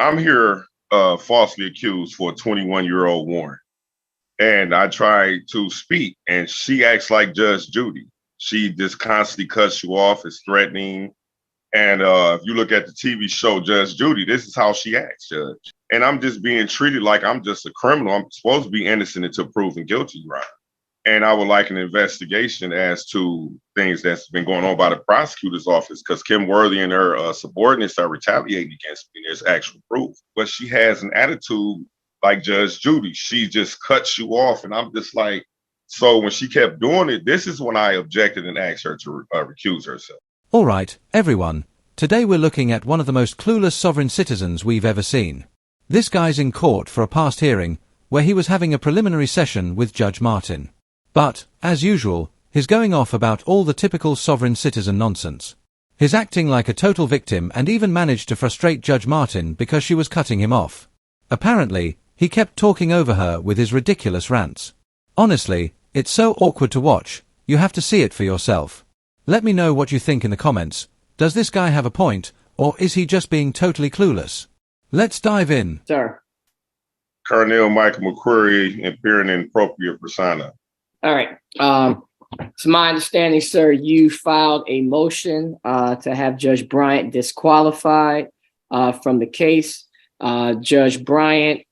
I'm here falsely accused for a 21-year-old warrant. And I try to speak, and she acts like Judge Judy. She just constantly cuts you off, is threatening. And if you look at the TV show Judge Judy, this is how she acts, Judge. And I'm just being treated like I'm just a criminal. I'm supposed to be innocent until proven guilty, right? And I would like an investigation as to things that's been going on by the prosecutor's office because Kim Worthy and her subordinates are retaliating against me. There's actual proof. But she has an attitude like Judge Judy. She just cuts you off. And I'm just like, so when she kept doing it, this is when I objected and asked her to recuse herself. All right, everyone. Today we're looking at one of the most clueless sovereign citizens we've ever seen. This guy's in court for a past hearing where he was having a preliminary session with Judge Martin. But, as usual, he's going off about all the typical sovereign citizen nonsense. He's acting like a total victim and even managed to frustrate Judge Martin because she was cutting him off. Apparently, he kept talking over her with his ridiculous rants. Honestly, it's so awkward to watch, you have to see it for yourself. Let me know what you think in the comments. Does this guy have a point, or is he just being totally clueless? Let's dive in. Sir. Colonel Michael McQuarrie, appearing in appropriate persona. All right. It's my understanding, sir, you filed a motion to have Judge Bryant disqualified from the case. Judge Bryant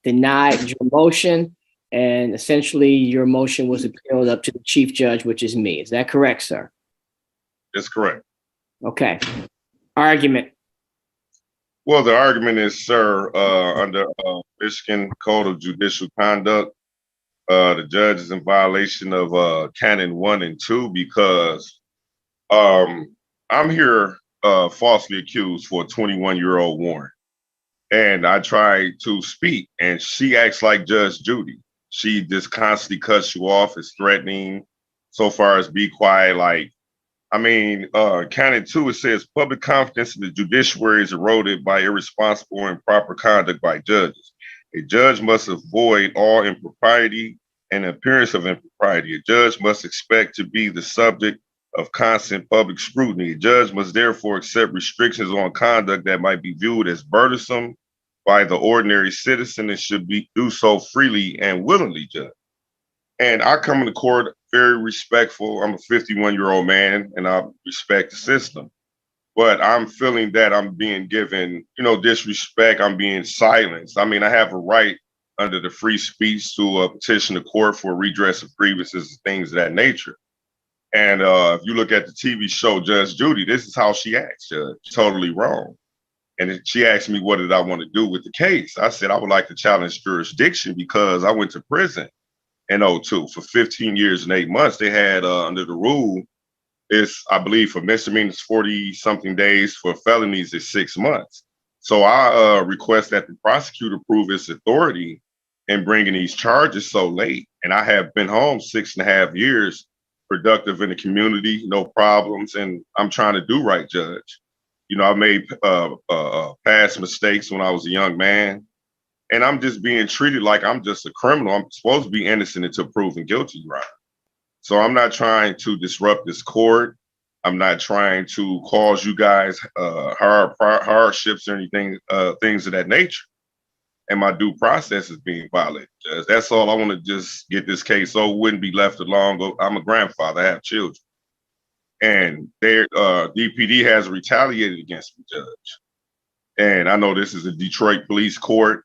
denied your motion, and essentially your motion was appealed up to the chief judge, which is me. Is that correct, sir? That's correct. Okay. Argument. Well, the argument is, sir, under Michigan Code of Judicial Conduct, the judge is in violation of Canon 1 and 2 because I'm here falsely accused for a 21-year-old warrant. And I try to speak, and she acts like Judge Judy. She just constantly cuts you off, is threatening, so far as be quiet. Canon 2, it says public confidence in the judiciary is eroded by irresponsible or improper conduct by judges. A judge must avoid all impropriety and appearance of impropriety. A judge must expect to be the subject of constant public scrutiny. A judge must therefore accept restrictions on conduct that might be viewed as burdensome by the ordinary citizen and should do so freely and willingly, Judge. And I come into court very respectful. I'm a 51-year-old man, and I respect the system. But I'm feeling that I'm being given, disrespect. I'm being silenced. I have a right under the free speech to petition the court for redress of grievances and things of that nature. And if you look at the TV show Judge Judy, this is how she acts, Judge. Totally wrong. And she asked me, what did I want to do with the case? I said, I would like to challenge jurisdiction because I went to prison in '02 for 15 years and 8 months. They had under the rule, I believe for misdemeanors 40-something days, for felonies is 6 months. So I request that the prosecutor prove its authority in bringing these charges so late. And I have been home 6.5 years, productive in the community, no problems. And I'm trying to do right, Judge. I made past mistakes when I was a young man. And I'm just being treated like I'm just a criminal. I'm supposed to be innocent until proven guilty, right? So I'm not trying to disrupt this court. I'm not trying to cause you guys hardships or anything, things of that nature. And my due process is being violated, Judge. That's all. I want to just get this case over, wouldn't be left alone. I'm a grandfather. I have children. And their DPD has retaliated against me, Judge. And I know this is a Detroit police court.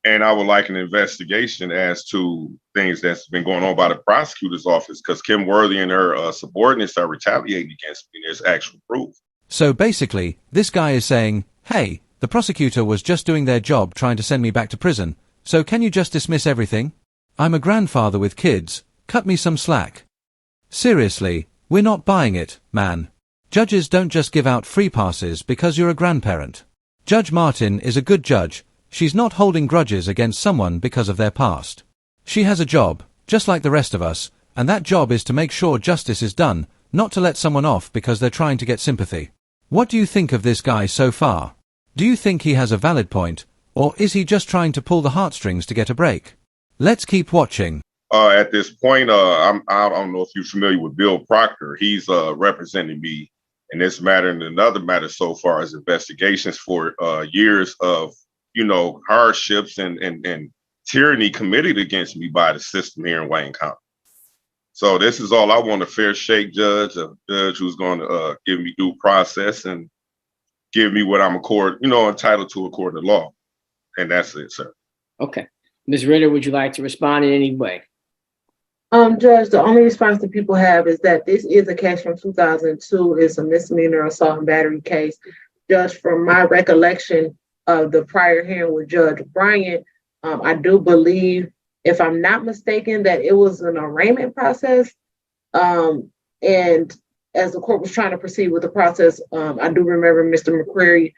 And I would like an investigation as to things that's been going on by the prosecutor's office because Kim Worthy and her subordinates are retaliating against me. There's actual proof. So basically, this guy is saying, hey, the prosecutor was just doing their job trying to send me back to prison. So can you just dismiss everything? I'm a grandfather with kids. Cut me some slack. Seriously, we're not buying it, man. Judges don't just give out free passes because you're a grandparent. Judge Martin is a good judge. She's not holding grudges against someone because of their past. She has a job, just like the rest of us, and that job is to make sure justice is done, not to let someone off because they're trying to get sympathy. What do you think of this guy so far? Do you think he has a valid point, or is he just trying to pull the heartstrings to get a break? Let's keep watching. At this point, I don't know if you're familiar with Bill Proctor. He's representing me in this matter and another matter so far as investigations for years of, hardships and tyranny committed against me by the system here in Wayne County. So this is all I want: a fair shake judge, a judge who's going to give me due process and give me what I'm entitled to according to law. And that's it, sir. Okay. Ms. Ritter, would you like to respond in any way? Judge, the only response that people have is that this is a case from 2002. It's a misdemeanor assault and battery case. Judge, from my recollection of the prior hearing with Judge Bryant, I do believe, if I'm not mistaken, that it was an arraignment process. And as the court was trying to proceed with the process, I do remember Mr. McCreary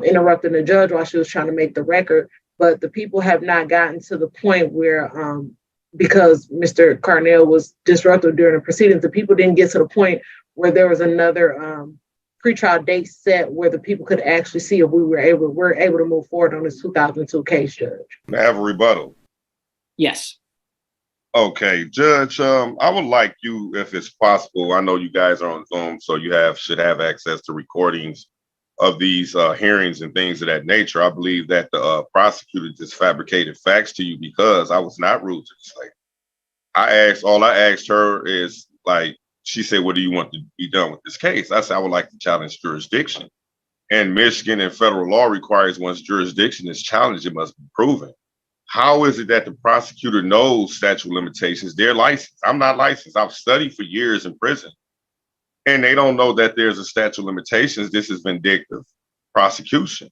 interrupting the judge while she was trying to make the record. But the people have not gotten to the point where, because Mr. Carnell was disruptive during the proceedings, the people didn't get to the point where there was another pretrial date set where the people could actually see if we're able to move forward on this 2002 case, Judge. I have a rebuttal. Yes. Okay, Judge, I would like you, if it's possible, I know you guys are on Zoom, so you should have access to recordings of these hearings and things of that nature. I believe that the prosecutor just fabricated facts to you because I was not rude to this lady. All I asked her is, she said, what do you want to be done with this case? I said, I would like to challenge jurisdiction. And Michigan and federal law requires once jurisdiction is challenged, it must be proven. How is it that the prosecutor knows statute of limitations? They're licensed. I'm not licensed. I've studied for years in prison. And they don't know that there's a statute of limitations. This is vindictive prosecution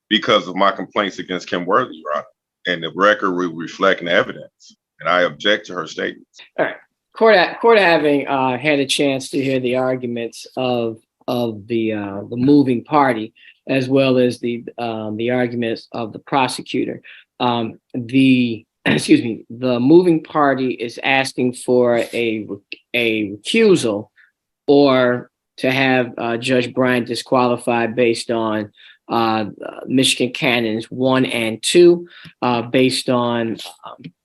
because of my complaints against Kim Worthy, Your Honor. And the record will reflect the evidence. And I object to her statements. All right. Court having had a chance to hear the arguments of the moving party, as well as the arguments of the prosecutor. The moving party is asking for a recusal or to have Judge Bryant disqualified based on Michigan Canons 1 and 2, based on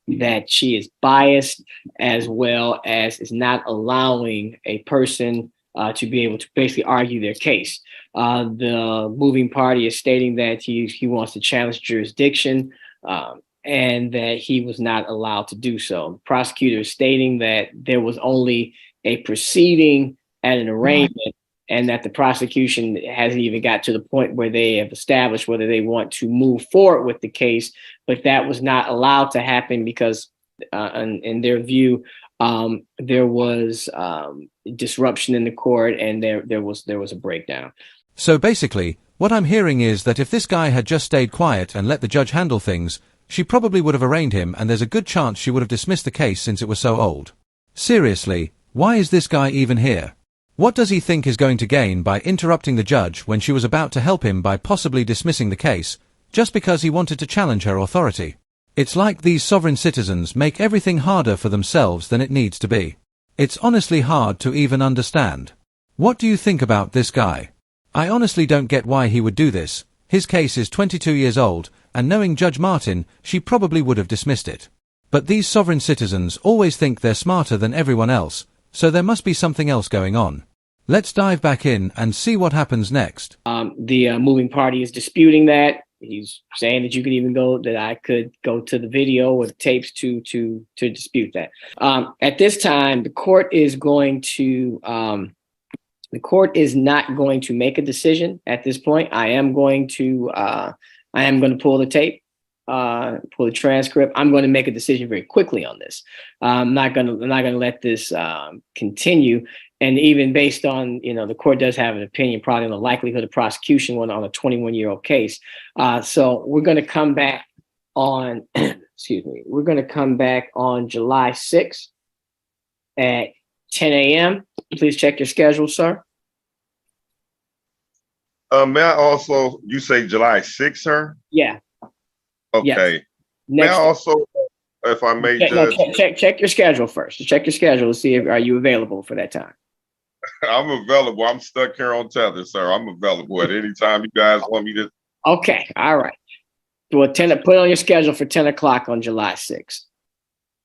that she is biased, as well as is not allowing a person to be able to basically argue their case. The moving party is stating that he wants to challenge jurisdiction and that he was not allowed to do so. The prosecutor is stating that there was only a proceeding at an arraignment and that the prosecution hasn't even got to the point where they have established whether they want to move forward with the case, but that was not allowed to happen because in their view, there was disruption in the court and there was a breakdown. So basically, what I'm hearing is that if this guy had just stayed quiet and let the judge handle things, she probably would have arraigned him, and there's a good chance she would have dismissed the case since it was so old. Seriously, why is this guy even here? What does he think is going to gain by interrupting the judge when she was about to help him by possibly dismissing the case, just because he wanted to challenge her authority? It's like these sovereign citizens make everything harder for themselves than it needs to be. It's honestly hard to even understand. What do you think about this guy? I honestly don't get why he would do this. His case is 22 years old, and knowing Judge Martin, she probably would have dismissed it. But these sovereign citizens always think they're smarter than everyone else, so there must be something else going on. Let's dive back in and see what happens next. The moving party is disputing that. He's saying that I could go to the video or the tapes to dispute that. At this time, the court is not going to make a decision at this point. I am going to pull the tape, pull the transcript. I'm going to make a decision very quickly on this. I'm not going to let this continue. And even based on, the court does have an opinion probably on the likelihood of prosecution on a 21-year-old case. So we're going to come back on, we're going to come back on July 6th at 10 a.m. Please check your schedule, sir. May I also, you say July 6th, sir? Yeah. Okay. Yes. May I also, if I may, check your schedule first. Check your schedule to see are you available for that time. I'm available. I'm stuck here on tether, sir. I'm available at any time you guys want me to. Okay. All right. Well, put on your schedule for 10 o'clock on July 6th.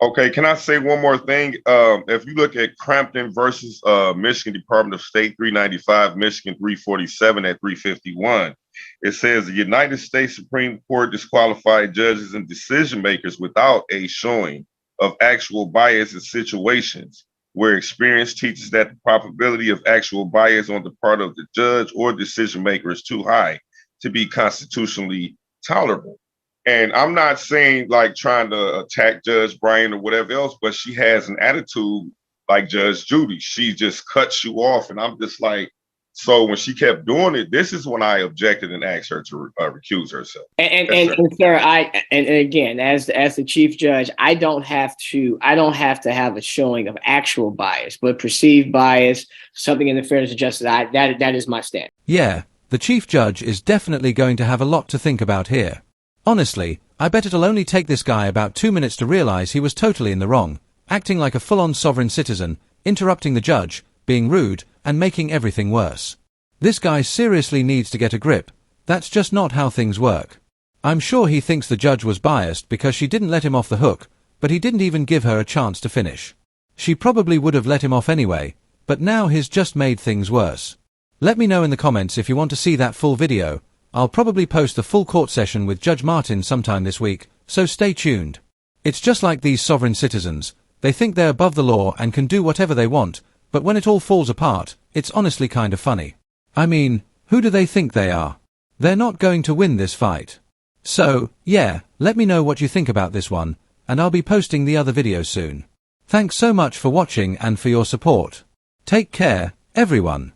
Okay, can I say one more thing? If you look at Crampton versus Michigan Department of State 395, Michigan 347 at 351, it says the United States Supreme Court disqualified judges and decision makers without a showing of actual bias in situations where experience teaches that the probability of actual bias on the part of the judge or decision maker is too high to be constitutionally tolerable. And I'm not saying like trying to attack Judge Bryan or whatever else, but she has an attitude like Judge Judy. She just cuts you off. And I'm just like, so when she kept doing it, this is when I objected and asked her to recuse herself. And sir, and again, as the chief judge, I don't have to have a showing of actual bias, but perceived bias, something in the fairness of justice. That is my stand. Yeah, the chief judge is definitely going to have a lot to think about here. Honestly, I bet it'll only take this guy about 2 minutes to realize he was totally in the wrong, acting like a full-on sovereign citizen, interrupting the judge, being rude, and making everything worse. This guy seriously needs to get a grip. That's just not how things work. I'm sure he thinks the judge was biased because she didn't let him off the hook, but he didn't even give her a chance to finish. She probably would have let him off anyway, but now he's just made things worse. Let me know in the comments if you want to see that full video. I'll probably post the full court session with Judge Martin sometime this week, so stay tuned. It's just like these sovereign citizens. They think they're above the law and can do whatever they want, but when it all falls apart, it's honestly kind of funny. I mean, who do they think they are? They're not going to win this fight. So, yeah, let me know what you think about this one, and I'll be posting the other videos soon. Thanks so much for watching and for your support. Take care, everyone.